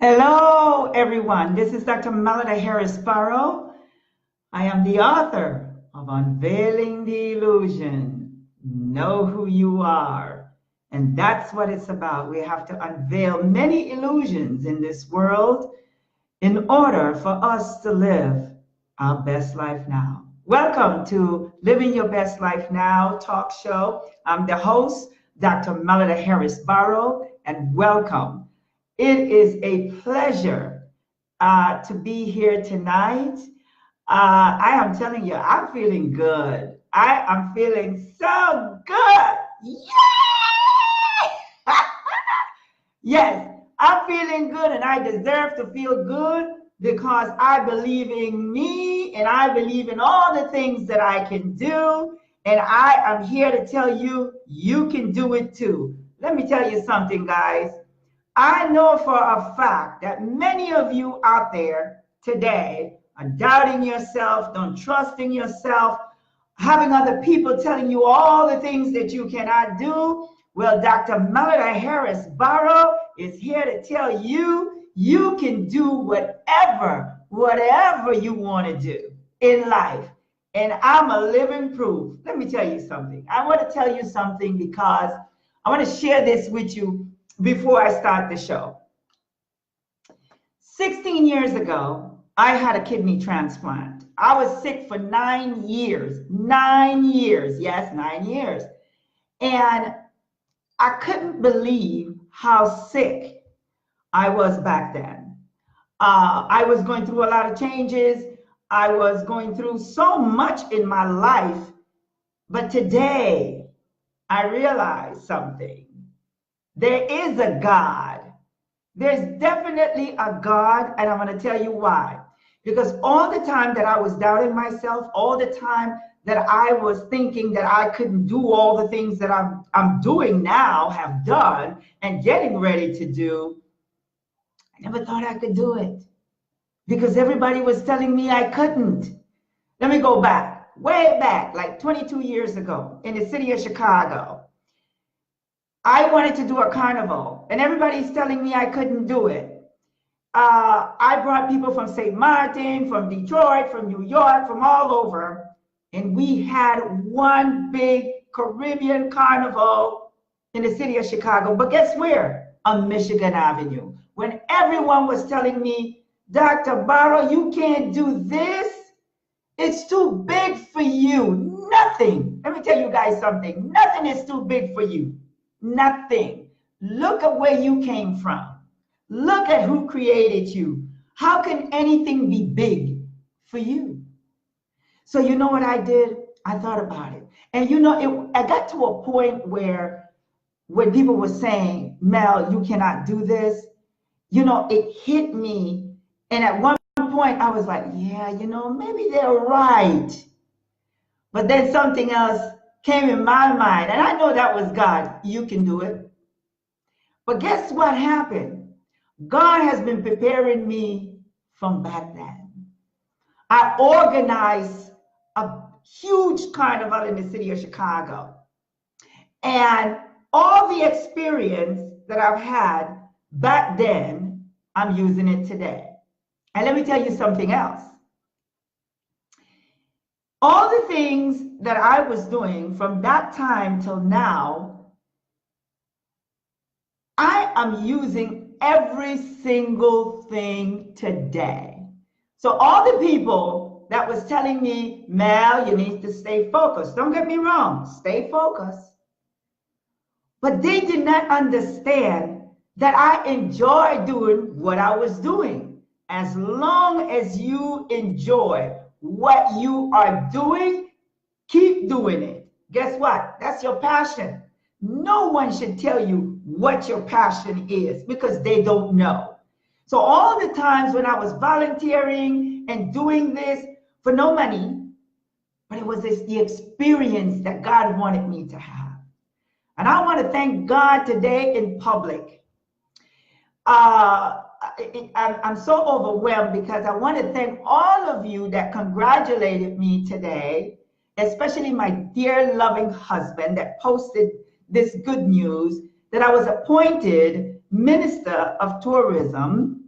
Hello, everyone. This is Dr. Melida Barrow. I am the author of Unveiling the Illusion. Know who you are. And that's what it's about. We have to unveil many illusions in this world in order for us to live our best life now. Welcome to Living Your Best Life Now talk show. I'm the host, Dr. Melida Barrow, and welcome. It is a pleasure to be here tonight. I am telling you, I'm feeling good. I am feeling so good. Yay! Yes, I'm feeling good and I deserve to feel good because I believe in me and I believe in all the things that I can do. And I am here to tell you, you can do it too. Let me tell you something, guys. I know for a fact that many of you out there today are doubting yourself, don't trust in yourself, having other people telling you all the things that you cannot do. Well, Dr. Melida Barrow is here to tell you, you can do whatever you want to do in life. And I'm a living proof. Let me tell you something. I want to tell you something because I want to share this with you before I start the show. 16 years ago, I had a kidney transplant. I was sick for 9 years. 9 years. Yes, 9 years. And I couldn't believe how sick I was back then. I was going through a lot of changes. I was going through so much in my life. But today, I realized something. There is a God. There's definitely a God, and I'm going to tell you why. Because all the time that I was doubting myself, all the time that I was thinking that I couldn't do all the things that I'm doing now, have done, and getting ready to do, I never thought I could do it. Because everybody was telling me I couldn't. Let me go back, way back, like 22 years ago, in the city of Chicago. I wanted to do a carnival, and everybody's telling me I couldn't do it. I brought people from St. Martin, from Detroit, from New York, from all over, and we had one big Caribbean carnival in the city of Chicago. But guess where? On Michigan Avenue. When everyone was telling me, Dr. Barrow, you can't do this. It's too big for you. Nothing. Let me tell you guys something. Nothing is too big for you. Nothing. Look at where you came from. Look at who created you. How can anything be big for you? So you know what I did? I thought about it. And you know, I got to a point where when people were saying, Mel, you cannot do this, you know, it hit me. And at one point I was like, yeah, you know, maybe they're right. But then something else came in my mind, and I know that was God. You can do it. But guess what happened? God has been preparing me from back then. I organized a huge carnival in the city of Chicago. And all the experience that I've had back then, I'm using it today. And let me tell you something else. All the things that I was doing from that time till now, I am using every single thing today. So all the people that was telling me, Mel, you need to stay focused. Don't get me wrong, stay focused. But they did not understand that I enjoy doing what I was doing. As long as you enjoy what you are doing, keep doing it. Guess what? That's your passion. No one should tell you what your passion is because they don't know. So all the times when I was volunteering and doing this for no money, but it was the experience that God wanted me to have. And I want to thank God today in public. I'm so overwhelmed because I want to thank all of you that congratulated me today, especially my dear loving husband that posted this good news that I was appointed Minister of Tourism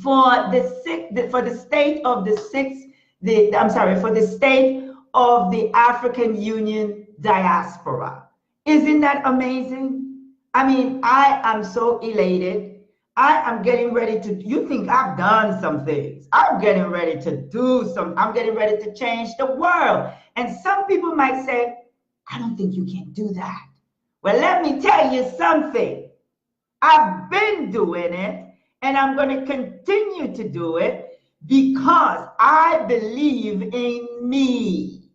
for the state of the six, I'm sorry, for the state of the African Union diaspora. Isn't that amazing? I mean, I am so elated. I am getting ready to, you think I've done some things. I'm getting ready to do some, I'm getting ready to change the world. And some people might say, I don't think you can do that. Well, let me tell you something. I've been doing it, and I'm going to continue to do it because I believe in me.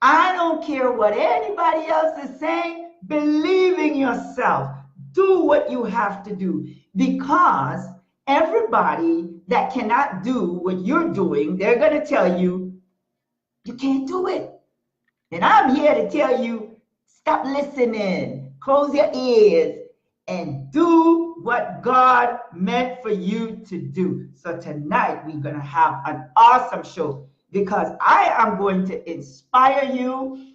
I don't care what anybody else is saying. Believe in yourself. Do what you have to do, because everybody that cannot do what you're doing, they're going to tell you, you can't do it. And I'm here to tell you, stop listening, close your ears, and do what God meant for you to do. So tonight we're going to have an awesome show because I am going to inspire you.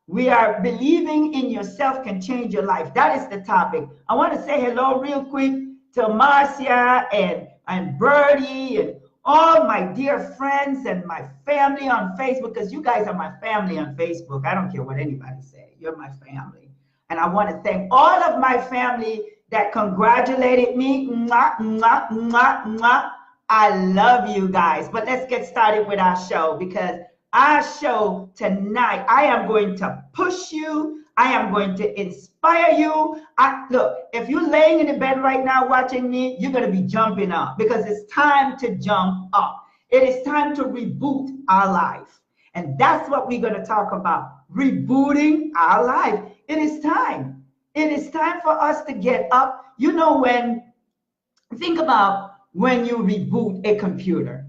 We are believing in yourself can change your life. That is the topic. I want to say hello real quick to Marcia and Birdie and all my dear friends and my family on Facebook, because you guys are my family on Facebook. I don't care what anybody says. You're my family. And I want to thank all of my family that congratulated me. Mwah, mwah, mwah, mwah. I love you guys. But let's get started with our show, because our show tonight, I am going to push you. I am going to inspire you. Look, if you're laying in the bed right now watching me, you're going to be jumping up, because it's time to jump up. It is time to reboot our life. And that's what we're going to talk about, rebooting our life. It is time. It is time for us to get up. You know, think about when you reboot a computer,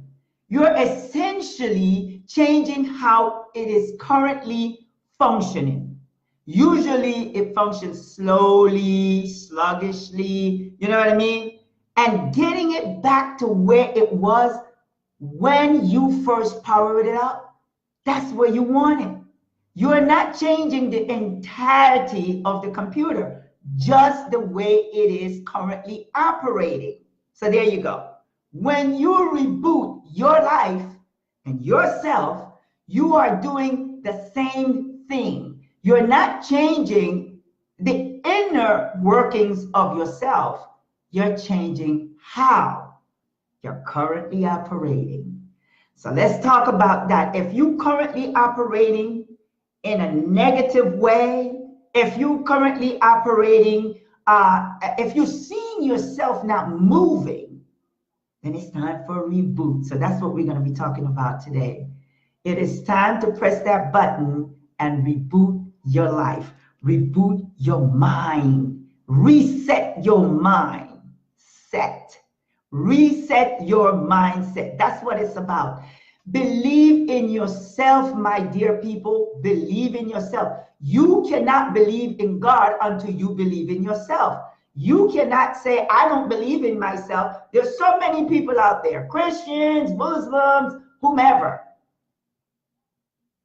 you're essentially changing how it is currently functioning. Usually it functions slowly, sluggishly, you know what I mean? And getting it back to where it was when you first powered it up, that's where you want it. You are not changing the entirety of the computer, just the way it is currently operating. So there you go. When you reboot your life and yourself, you are doing the same thing. You're not changing the inner workings of yourself. You're changing how you're currently operating. So let's talk about that. If you're currently operating in a negative way, if you're currently operating, if you're seeing yourself not moving, then it's time for a reboot. So that's what we're going to be talking about today. It is time to press that button and reboot your life, reboot your mind, reset your mind, reset your mindset. That's what it's about. Believe in yourself, my dear people. Believe in yourself. You cannot believe in God until you believe in yourself. You cannot say, I don't believe in myself. There's so many people out there, Christians, Muslims, whomever.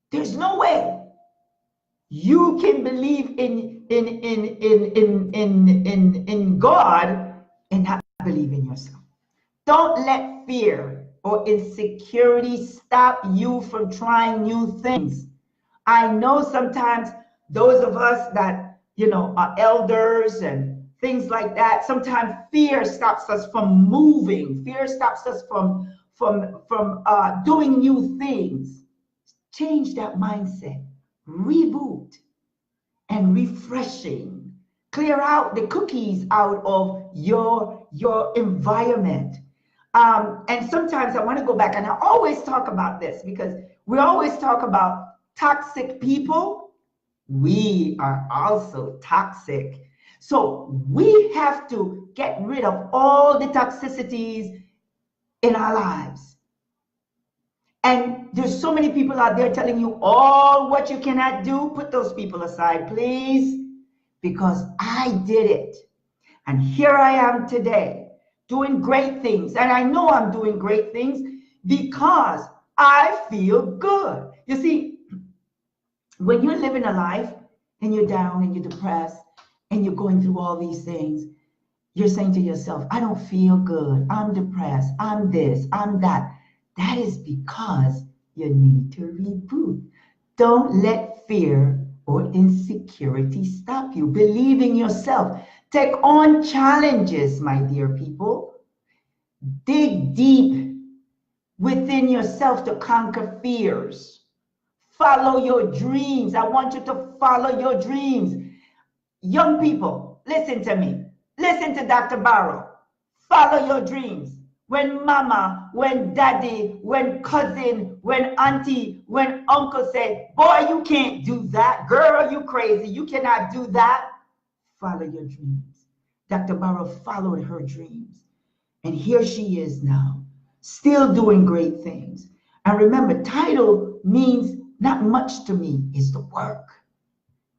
There's no way you can believe in God and not believe in yourself. Don't let fear or insecurity stop you from trying new things. I know sometimes those of us that, are elders and things like that, sometimes fear stops us from moving. Fear stops us from doing new things. Change that mindset, reboot, and refreshing. Clear out the cookies out of your environment. And sometimes I want to go back, and I always talk about this because we always talk about toxic people. We are also toxic. So we have to get rid of all the toxicities in our lives. And there's so many people out there telling you all what you cannot do. Put those people aside, please, because I did it. And here I am today, doing great things. And I know I'm doing great things because I feel good. You see, when you're living a life and you're down and you're depressed and you're going through all these things, you're saying to yourself, I don't feel good, I'm depressed, I'm this, I'm that. That is because you need to reboot. Don't let fear or insecurity stop you. Believe in yourself. Take on challenges, my dear people. Dig deep within yourself to conquer fears. Follow your dreams. I want you to follow your dreams. Young people, listen to me. Listen to Dr. Barrow. Follow your dreams. When mama, when daddy, when cousin, when auntie, when uncle said, boy, you can't do that. Girl, you crazy. You cannot do that. Follow your dreams. Dr. Barrow followed her dreams. And here she is now, still doing great things. And remember, title means not much to me. It's the work.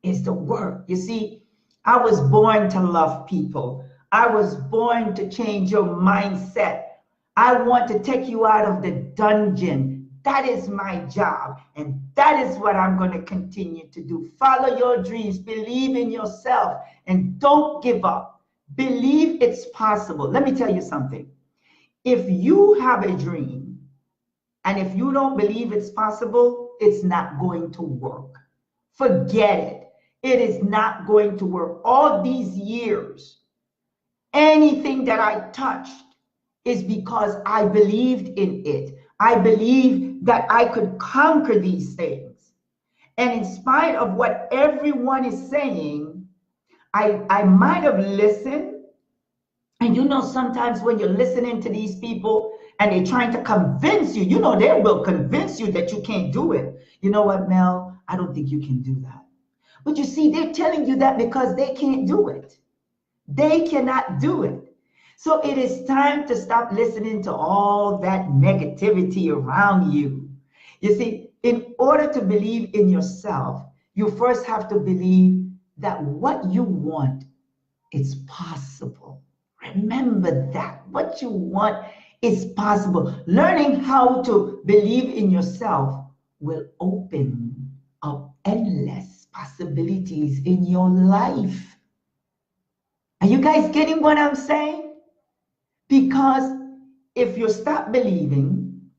It's the work. You see, I was born to love people. I was born to change your mindset. I want to take you out of the dungeon. That is my job. And that is what I'm going to continue to do. Follow your dreams. Believe in yourself. And don't give up. Believe it's possible. Let me tell you something. If you have a dream and if you don't believe it's possible, it's not going to work. Forget it. It is not going to work. All these years, anything that I touched is because I believed in it. I believed that I could conquer these things. And in spite of what everyone is saying, I might have listened. And you know, sometimes when you're listening to these people and they're trying to convince you, you know, they will convince you that you can't do it. You know what, Mel? I don't think you can do that. But you see, they're telling you that because they can't do it. They cannot do it. So it is time to stop listening to all that negativity around you. You see, in order to believe in yourself, you first have to believe that what you want is possible. Remember that. What you want is possible. Learning how to believe in yourself will open up endless possibilities in your life. Are you guys getting what I'm saying? Because if you stop believing,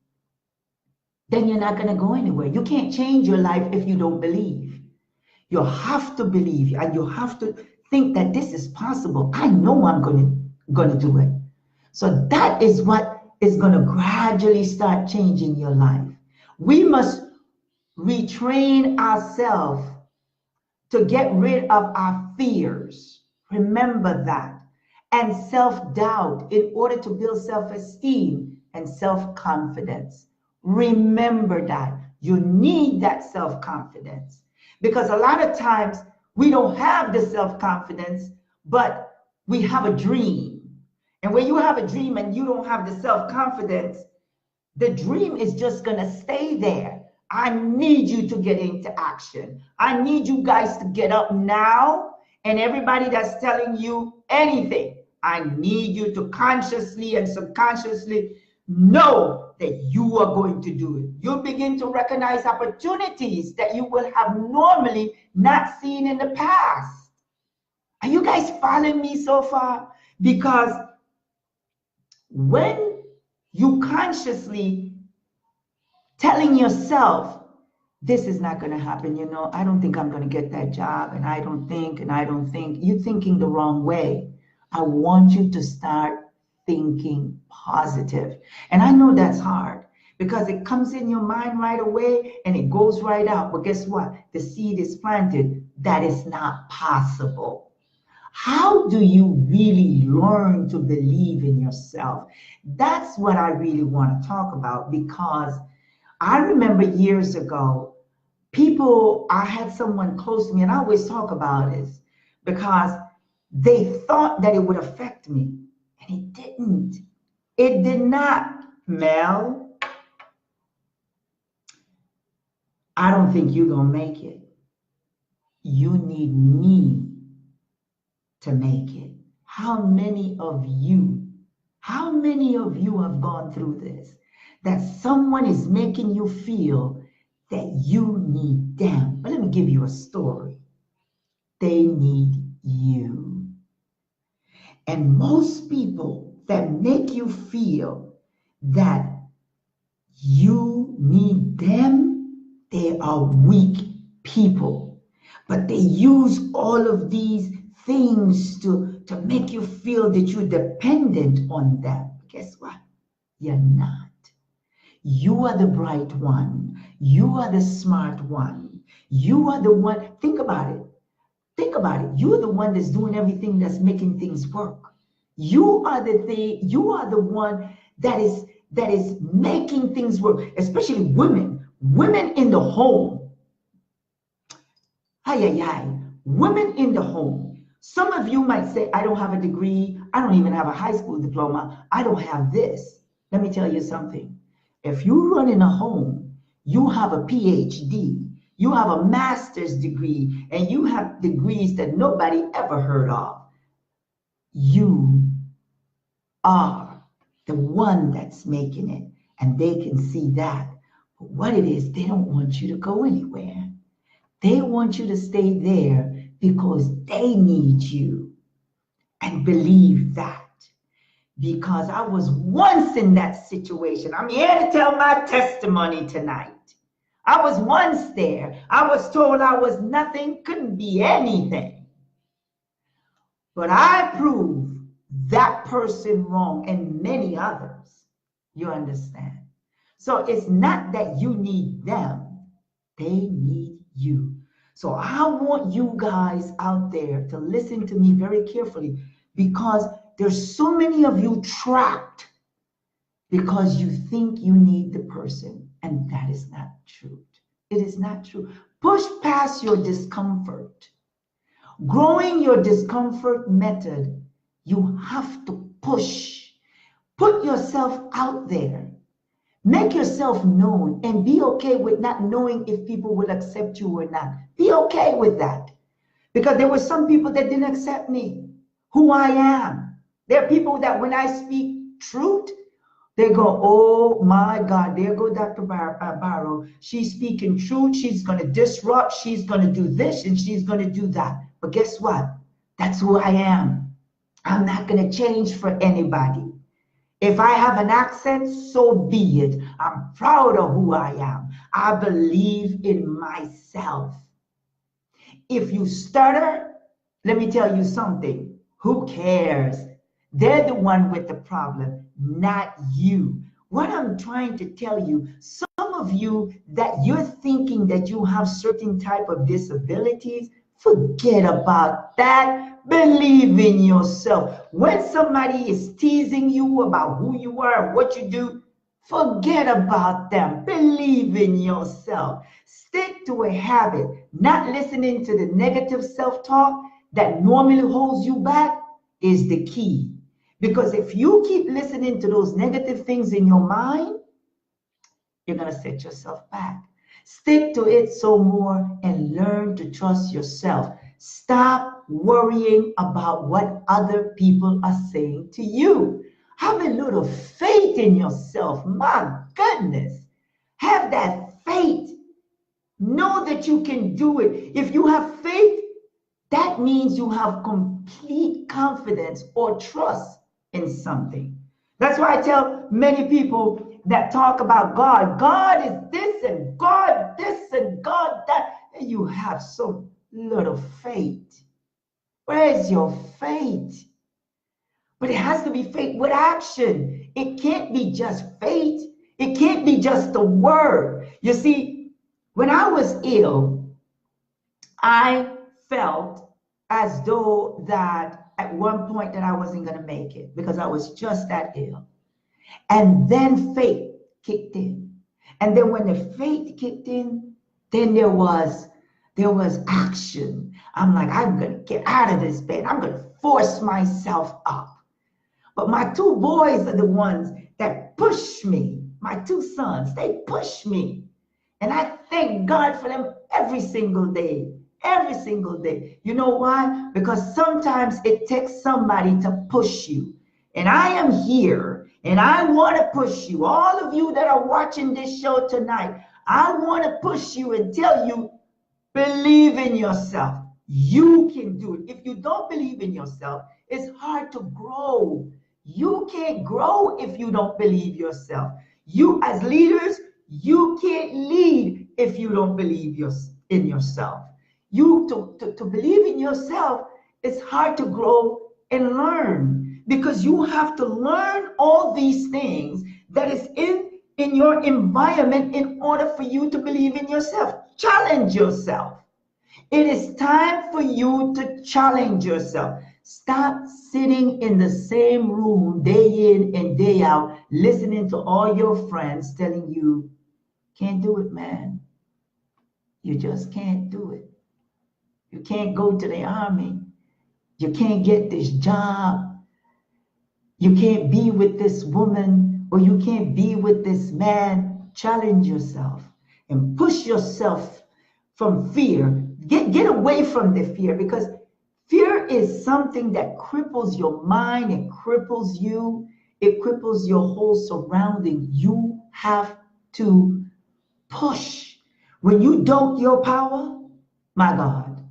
then you're not going to go anywhere. You can't change your life if you don't believe. You have to believe and you have to think that this is possible. I know I'm going to do it. So that is what is going to gradually start changing your life. We must retrain ourselves to get rid of our fears. Remember that. And self-doubt in order to build self-esteem and self-confidence. Remember that. You need that self-confidence. Because a lot of times we don't have the self-confidence, but we have a dream. And when you have a dream and you don't have the self-confidence, the dream is just going to stay there. I need you to get into action. I need you guys to get up now. And everybody that's telling you anything, I need you to consciously and subconsciously know that you are going to do it. You'll begin to recognize opportunities that you will have normally not seen in the past. Are you guys following me so far? Because when you consciously telling yourself, this is not going to happen, you know, I don't think I'm going to get that job, and I don't think, you're thinking the wrong way. I want you to start thinking positive. And I know that's hard because it comes in your mind right away and it goes right out. But guess what? The seed is planted. That is not possible. How do you really learn to believe in yourself? That's what I really want to talk about, because I remember years ago, I had someone close to me, and I always talk about this because they thought that it would affect me, and it didn't. It did not. Mel, I don't think you're going to make it. You need me to make it. How many of you have gone through this? That someone is making you feel that you need them. But let me give you a story. They need you. And most people that make you feel that you need them, they are weak people. But they use all of these things to make you feel that you're dependent on them. Guess what? You're not. You are the bright one. You are the smart one. You are the one. Think about it. Think about it. You're the one that's doing everything that's making things work. You are the thing. You are the one that is making things work. Especially women. Women in the home. Hi, hi, hi. Women in the home. Some of you might say, I don't have a degree. I don't even have a high school diploma. I don't have this. Let me tell you something. If you run in a home, you have a PhD, you have a master's degree, and you have degrees that nobody ever heard of. You are the one that's making it, and they can see that. But what it is, they don't want you to go anywhere. They want you to stay there because they need you. And believe that. Because I was once in that situation. I'm here to tell my testimony tonight. I was once there. I was told I was nothing, couldn't be anything. But I proved that person wrong and many others. You understand? So it's not that you need them. They need you. So I want you guys out there to listen to me very carefully, because there's so many of you trapped because you think you need the person, and that is not true. It is not true. Push past your discomfort. Growing your discomfort method, you have to push. Put yourself out there. Make yourself known and be okay with not knowing if people will accept you or not. Be okay with that. Because there were some people that didn't accept me, who I am. There are people that when I speak truth, they go, oh my God, there go Dr. Barrow. She's speaking truth. She's going to disrupt. She's going to do this and she's going to do that. But guess what? That's who I am. I'm not going to change for anybody. If I have an accent, so be it. I'm proud of who I am. I believe in myself. If you stutter, let me tell you something. Who cares? They're the one with the problem, not you. What I'm trying to tell you, some of you that you're thinking that you have certain type of disabilities, forget about that. Believe in yourself. When somebody is teasing you about who you are and what you do, forget about them. Believe in yourself. Stick to a habit, not listening to the negative self-talk that normally holds you back is the key. Because if you keep listening to those negative things in your mind, you're going to set yourself back. Stick to it some more and learn to trust yourself. Stop worrying about what other people are saying to you. Have a little faith in yourself. My goodness. Have that faith. Know that you can do it. If you have faith, that means you have complete confidence or trust in something. That's why I tell many people that talk about God. God is this and God this and God that. And you have so little faith. Where is your faith? But it has to be faith with action. It can't be just faith. It can't be just the word. You see, when I was ill, I felt as though that at one point that I wasn't going to make it because I was just that ill. And then faith kicked in. And then when the faith kicked in, then there was action. I'm like, I'm going to get out of this bed. I'm going to force myself up. But my two boys are the ones that push me. My two sons, they push me. And I thank God for them every single day. Every single day. You know why? Because sometimes it takes somebody to push you. And I am here and I want to push you. All of you that are watching this show tonight, I want to push you and tell you, believe in yourself. you can do it. If you don't believe in yourself, it's hard to grow. You can't grow if you don't believe yourself. You, as leaders, you can't lead if you don't believe in yourself. To believe in yourself, it's hard to grow and learn, because you have to learn all these things that is in your environment in order for you to believe in yourself. Challenge yourself. It is time for you to challenge yourself. Stop sitting in the same room day in and day out, listening to all your friends telling you, can't do it, man. You just can't do it. You can't go to the army. You can't get this job. You can't be with this woman, or you can't be with this man. Challenge yourself and push yourself from fear. Get away from the fear, because fear is something that cripples your mind. It cripples you. It cripples your whole surrounding. You have to push. When you doubt your power, my God,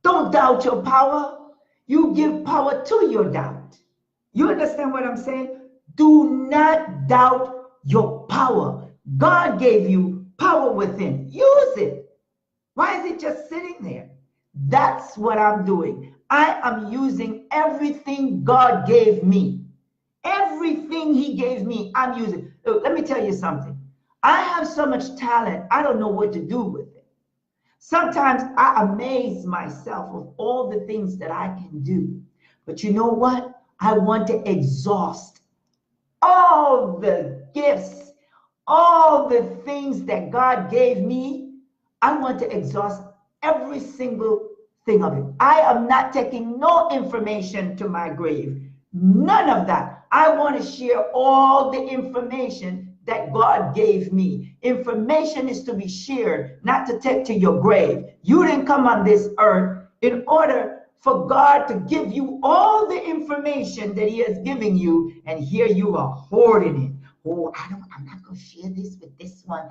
don't doubt your power. You give power to your doubt. You understand what I'm saying? Do not doubt your power. God gave you power within. Use it. Why is it just sitting there? That's what I'm doing. I am using everything God gave me. Everything He gave me, I'm using. Look, let me tell you something. I have so much talent, I don't know what to do with it. Sometimes I amaze myself of all the things that I can do. But you know what? I want to exhaust all the gifts, all the things that God gave me. I want to exhaust every single thing of it. I am not taking no information to my grave. None of that. I want to share all the information that God gave me. Information is to be shared, not to take to your grave. You didn't come on this earth in order for God to give you all the information that He has given you, and here you are hoarding it. Oh, I'm not going to share this with this one.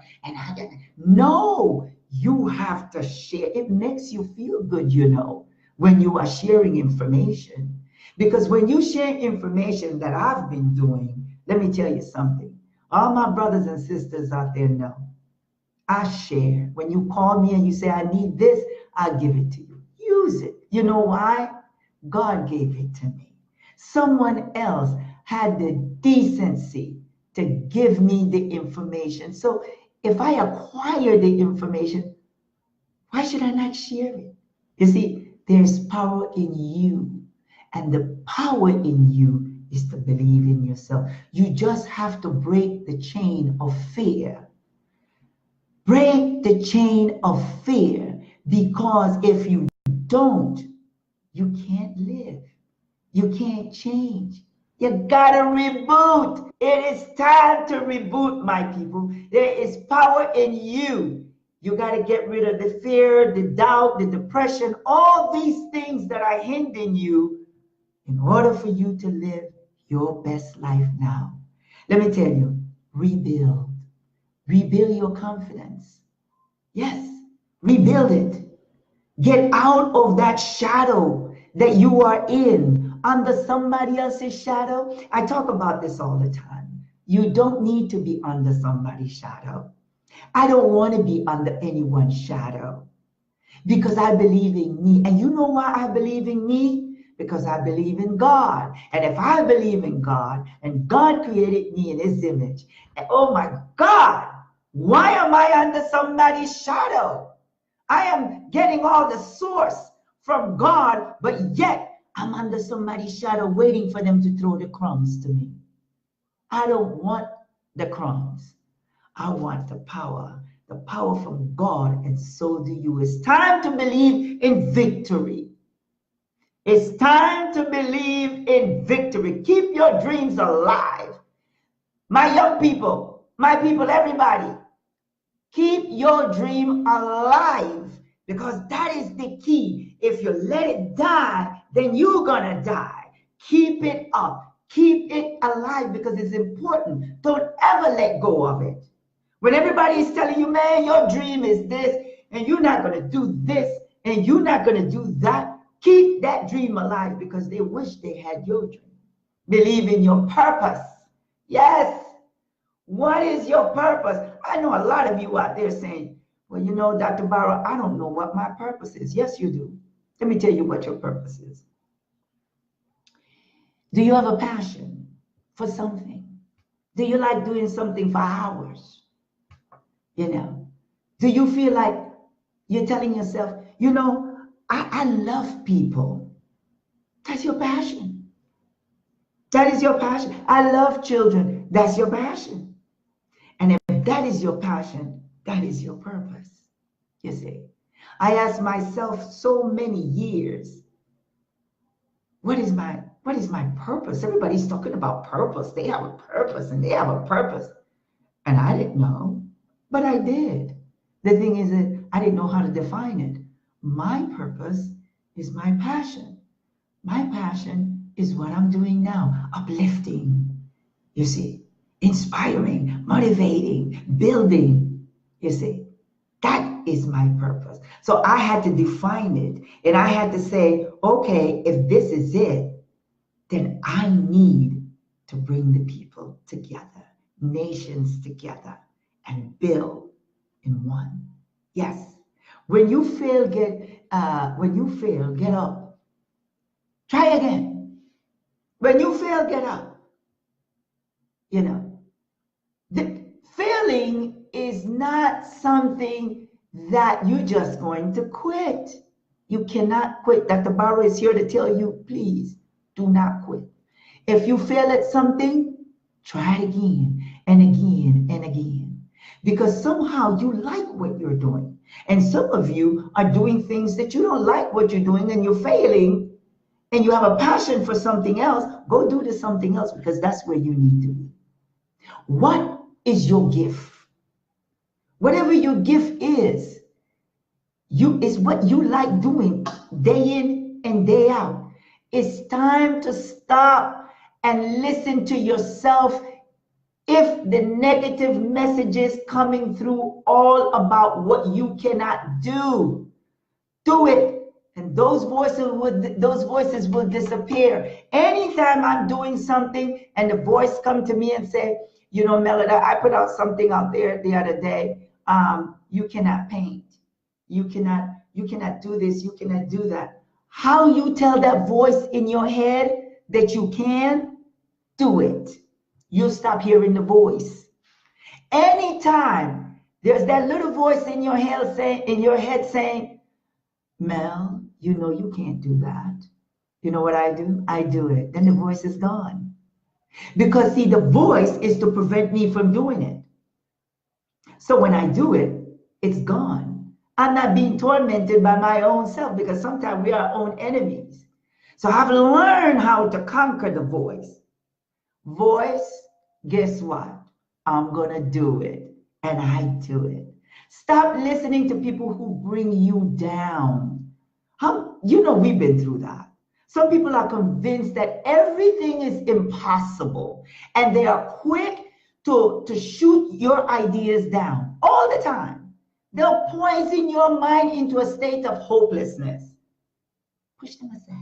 No, you have to share. It makes you feel good, you know, when you are sharing information. Because when you share information that I've been doing, let me tell you something. All my brothers and sisters out there know, I share. When you call me and you say, I need this, I give it to you. Use it. You know why? God gave it to me. Someone else had the decency to give me the information. So if I acquire the information, why should I not share it? You see, there's power in you, and the power in you is to believe in yourself. You just have to break the chain of fear. Break the chain of fear, because if you don't, you can't live. You can't change. You gotta reboot. It is time to reboot, my people. There is power in you. You gotta get rid of the fear, the doubt, the depression, all these things that are hindering you in order for you to live your best life now. Let me tell you, rebuild. Rebuild your confidence. Yes, rebuild it. Get out of that shadow that you are in, under somebody else's shadow. I talk about this all the time. You don't need to be under somebody's shadow. I don't want to be under anyone's shadow, because I believe in me. And you know why I believe in me? Because I believe in God. And if I believe in God, and God created me in His image, and oh my God, why am I under somebody's shadow? I am getting all the source from God, but yet I'm under somebody's shadow waiting for them to throw the crumbs to me. I don't want the crumbs. I want the power from God, and so do you. It's time to believe in victory. It's time to believe in victory. Keep your dreams alive. My young people, my people, everybody, keep your dream alive, because that is the key. If you let it die, then you're gonna die. Keep it up. Keep it alive, because it's important. Don't ever let go of it. When everybody is telling you, man, your dream is this, and you're not gonna do this, and you're not going to do that, keep that dream alive because they wish they had your dream. Believe in your purpose. Yes. What is your purpose? I know a lot of you out there saying, well, you know, Dr. Barrow, I don't know what my purpose is. Yes, you do. Let me tell you what your purpose is. Do you have a passion for something? Do you like doing something for hours? You know, do you feel like you're telling yourself, you know, I love people. That's your passion. That is your passion. I love children. That's your passion. And if that is your passion, that is your purpose. You see, I asked myself so many years, what is my purpose? Everybody's talking about purpose. They have a purpose and they have a purpose. And I didn't know, but I did. The thing is that I didn't know how to define it. My purpose is my passion. My passion is what I'm doing now, uplifting, you see, inspiring, motivating, building, you see. That is my purpose. So I had to define it, and I had to say, okay, if this is it, then I need to bring the people together, nations together, and build in one. Yes. When you fail, get up. Try again. When you fail, get up. You know, the failing is not something that you're just going to quit. You cannot quit. Dr. Barrow is here to tell you, please do not quit. If you fail at something, try it again and again and again. Because somehow you like what you're doing. And some of you are doing things that you don't like what you're doing and you're failing, and you have a passion for something else. Go do this something else because that's where you need to be. What is your gift? Whatever your gift is what you like doing day in and day out. It's time to stop and listen to yourself. If the negative messages coming through all about what you cannot do, do it. And those voices will disappear. Anytime I'm doing something and the voice come to me and say, you know, Melida, I put out something out there the other day. You cannot paint. You cannot do this. You cannot do that. How you tell that voice in your head that you can, do it. You'll stop hearing the voice. Anytime there's that little voice in your head saying, Mel, you know you can't do that. You know what I do? I do it. Then the voice is gone. Because see, the voice is to prevent me from doing it. So when I do it, it's gone. I'm not being tormented by my own self because sometimes we are our own enemies. So I've learned how to conquer the voice. Voice, guess what? I'm going to do it. And I do it. Stop listening to people who bring you down. You know, we've been through that. Some people are convinced that everything is impossible, and they are quick to shoot your ideas down all the time. They'll poison your mind into a state of hopelessness. Push them aside.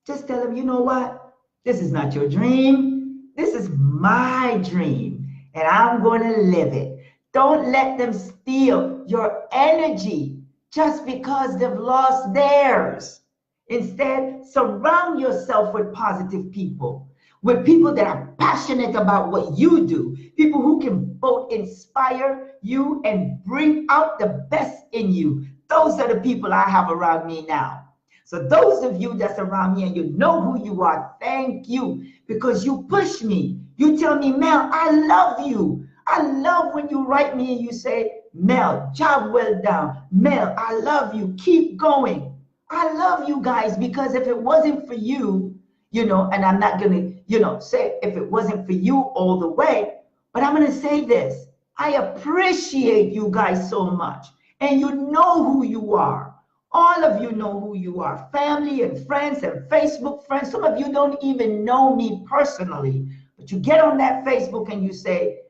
Just tell them, you know what? This is not your dream. This is my dream, and I'm going to live it. Don't let them steal your energy just because they've lost theirs. Instead, surround yourself with positive people, with people that are passionate about what you do, people who can both inspire you and bring out the best in you. Those are the people I have around me now. So those of you that's around me and you know who you are, thank you, because you push me. You tell me, Mel, I love you. I love when you write me and you say, Mel, job well done. Mel, I love you. Keep going. I love you guys, because if it wasn't for you, you know, and I'm not going to, you know, say if it wasn't for you all the way, but I'm going to say this. I appreciate you guys so much. And you know who you are. All of you know who you are. Family and friends and Facebook friends. Some of you don't even know me personally, but you get on that Facebook and you say,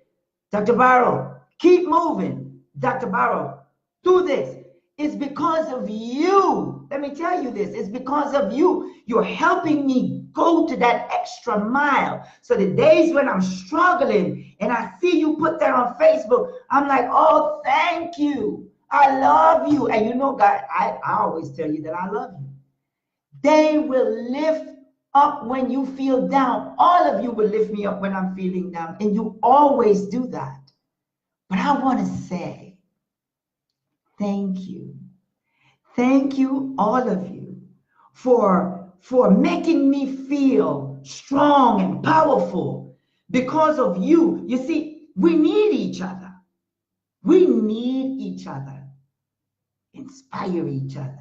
Dr. Barrow, keep moving. Dr. Barrow, do this. It's because of you. Let me tell you this. It's because of you. You're helping me go to that extra mile. So the days when I'm struggling and I see you put that on Facebook, I'm like, oh, thank you. I love you. And you know, God, I always tell you that I love you. They will lift up when you feel down. All of you will lift me up when I'm feeling down. And you always do that. But I want to say thank you. Thank you, all of you, for making me feel strong and powerful because of you. You see, we need each other. We need each other. Inspire each other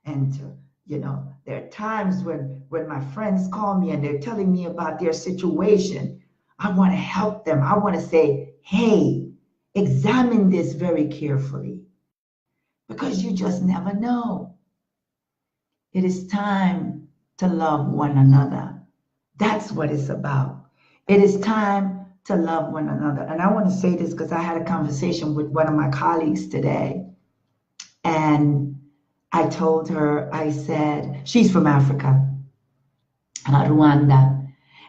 and to there are times when my friends call me and they're telling me about their situation. I want to help them. I want to say, hey, examine this very carefully because you just never know. It is time to love one another. That's what it's about. It is time to love one another. And I want to say this because I had a conversation with one of my colleagues today. And I told her, I said, she's from Africa, Rwanda.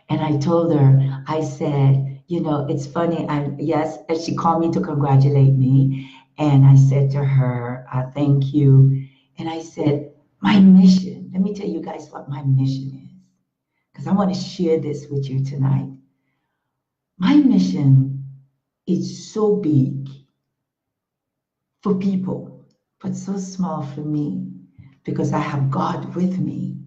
And I told her, I said, it's funny. Yes, and she called me to congratulate me. And I said to her, thank you. And I said, my mission, let me tell you guys what my mission is, because I want to share this with you tonight. My mission is so big for people, but so small for me, because I have God with me.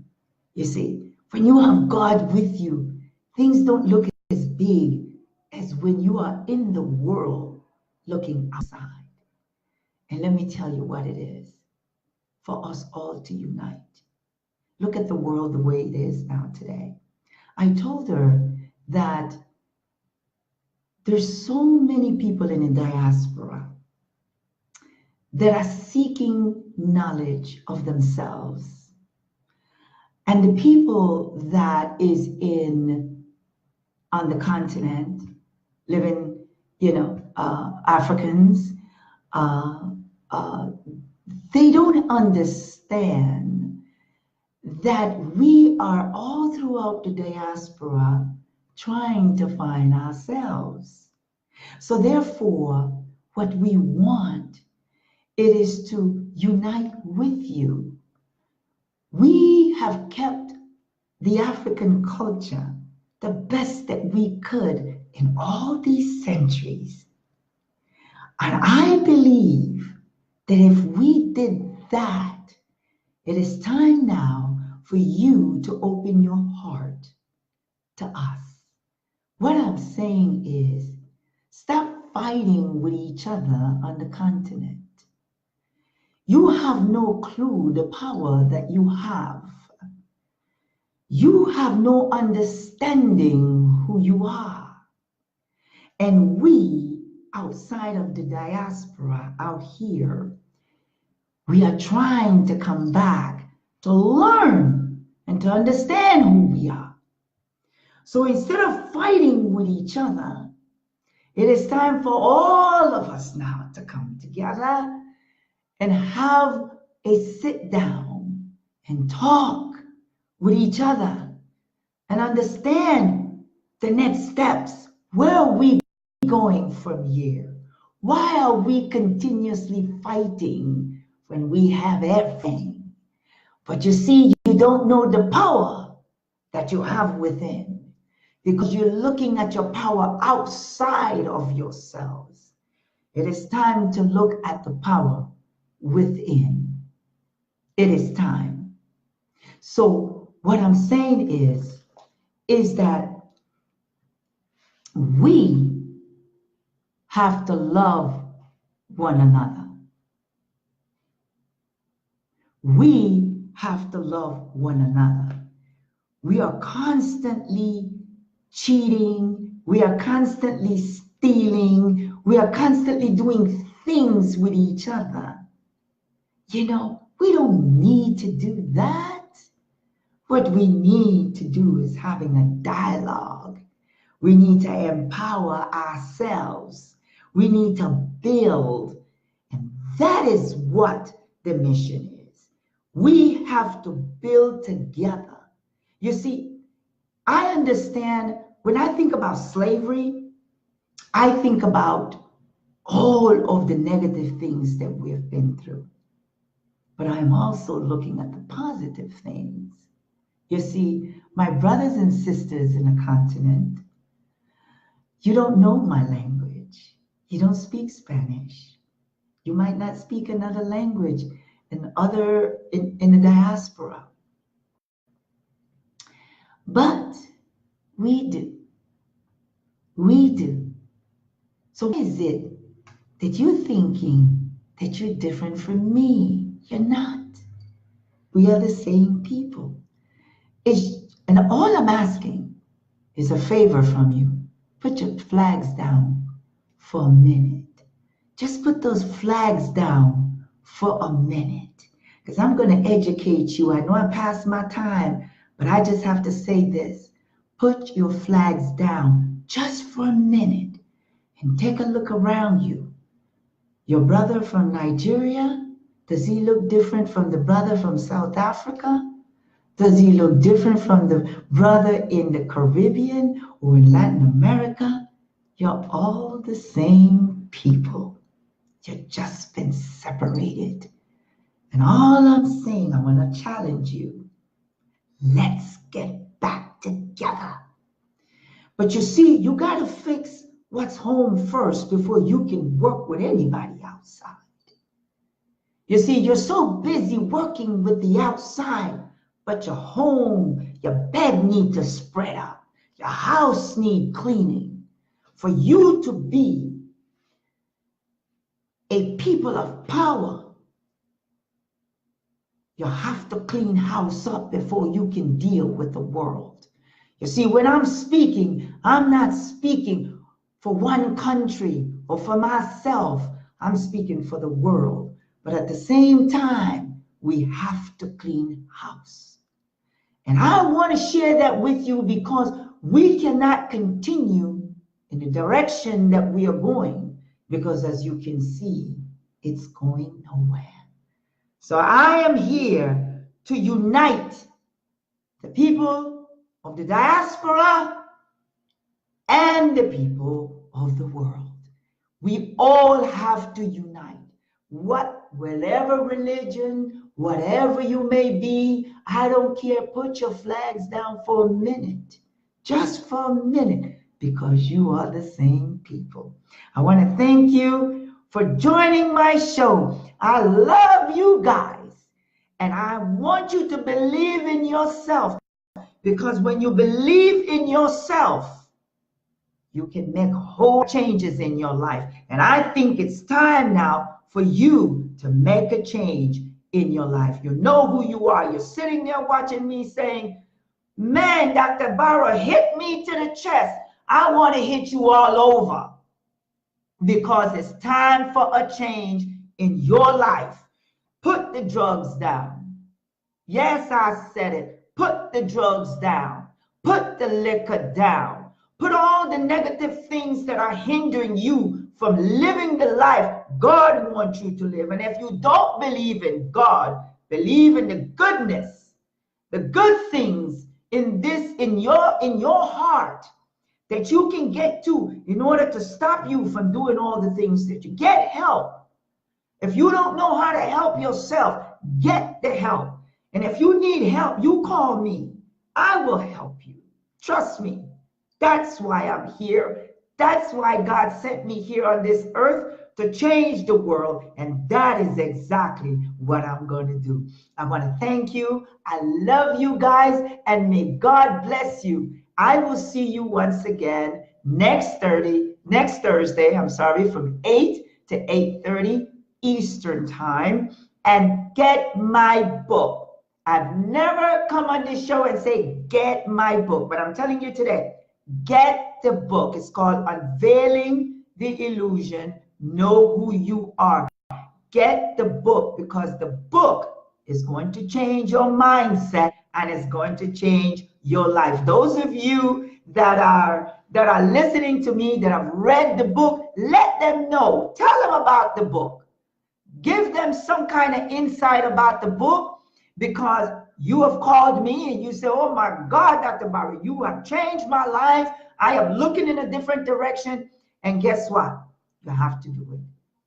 You see, when you have God with you, things don't look as big as when you are in the world looking outside. And let me tell you what it is for us all to unite. Look at the world the way it is now today. I told her that there's so many people in the diaspora that are seeking knowledge of themselves. And the people that is on the continent, living, Africans, they don't understand that we are all throughout the diaspora trying to find ourselves. So therefore, what we want, it is to unite with you. We have kept the African culture the best that we could in all these centuries. And I believe that if we did that, it is time now for you to open your heart to us. What I'm saying is, stop fighting with each other on the continent. You have no clue the power that you have. You have no understanding who you are. And we, outside of the diaspora, out here, we are trying to come back to learn and to understand who we are. So instead of fighting with each other, it is time for all of us now to come together and have a sit down and talk with each other and understand the next steps. Where are we going from here? Why are we continuously fighting when we have everything? But you see, you don't know the power that you have within, because you're looking at your power outside of yourselves. It is time to look at the power within. It is time. So what I'm saying is that we have to love one another. We have to love one another. We are constantly cheating. We are constantly stealing. We are constantly doing things with each other. We don't need to do that. What we need to do is having a dialogue. We need to empower ourselves. We need to build. And That is what the mission is. We have to build together. You see, I understand when I think about slavery, I think about all of the negative things that we've been through. But I'm also looking at the positive things. You see, my brothers and sisters in the continent, you don't know my language. You don't speak Spanish. You might not speak another language in the diaspora. But we do. We do. So why is it that you're thinking that you're different from me? You're not. We are the same people. And all I'm asking is a favor from you. Put your flags down for a minute. Just put those flags down for a minute. Because I'm going to educate you. I know I'm past my time, but I just have to say this. Put your flags down just for a minute and take a look around you. Your brother from Nigeria, does he look different from the brother from South Africa? Does he look different from the brother in the Caribbean or in Latin America? You're all the same people. You've just been separated. And all I'm saying, I want to challenge you. Let's get back together. But you see, you got to fix what's home first before you can work with anybody outside. You see, you're so busy working with the outside, but your home, your bed needs to spread out. Your house needs cleaning. For you to be a people of power, you have to clean house up before you can deal with the world. You see, when I'm speaking, I'm not speaking for one country or for myself. I'm speaking for the world. But at the same time, we have to clean house. And I want to share that with you because we cannot continue in the direction that we are going, because as you can see, it's going nowhere. So I am here to unite the people of the diaspora and the people of the world. We all have to unite. Whatever religion, whatever you may be, I don't care. Put your flags down for a minute, just for a minute, because you are the same people. I want to thank you for joining my show. I love you guys, and I want you to believe in yourself, because when you believe in yourself, you can make whole changes in your life. And I think it's time now for you to make a change in your life. You know who you are. You're sitting there watching me saying, man, Dr. Barrow hit me to the chest. I want to hit you all over, because it's time for a change in your life. Put the drugs down. Yes, I said it. Put the drugs down. Put the liquor down. Put all the negative things that are hindering you from living the life God wants you to live. And if you don't believe in God, believe in the goodness, the good things in your heart that you can get to in order to stop you from doing all the things that you get help. If you don't know how to help yourself, get the help. And if you need help, you call me. I will help you. Trust me. That's why I'm here. That's why God sent me here on this earth, to change the world. And that is exactly what I'm going to do. I want to thank you. I love you guys, and may God bless you. I will see you once again next Thursday, from 8 to 8:30 Eastern time. And get my book. I've never come on this show and say, get my book. But I'm telling you today, get the book. It's called Unveiling the Illusion. Know Who You Are. Get the book, because the book is going to change your mindset and it's going to change your life. Those of you that are listening to me, that have read the book, let them know. Tell them about the book. Give them some kind of insight about the book, because you have called me and you say, oh my God, Dr. Barrow, you have changed my life. I am looking in a different direction. And guess what? You have to do it.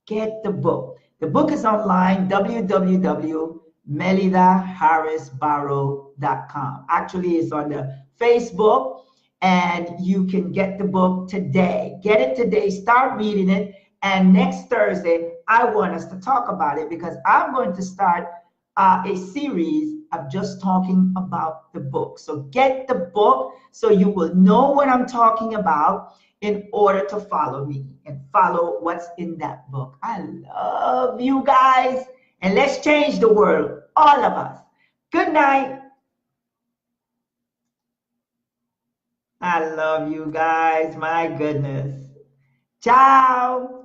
Get the book. The book is online, www.melidaharrisbarrow.com. Actually, it's on the Facebook, and you can get the book today. Get it today. Start reading it. And next Thursday, I want us to talk about it, because I'm going to start a series of just talking about the book. So get the book so you will know what I'm talking about in order to follow me and follow what's in that book. I love you guys, and let's change the world, all of us. Good night. I love you guys. My goodness. Ciao.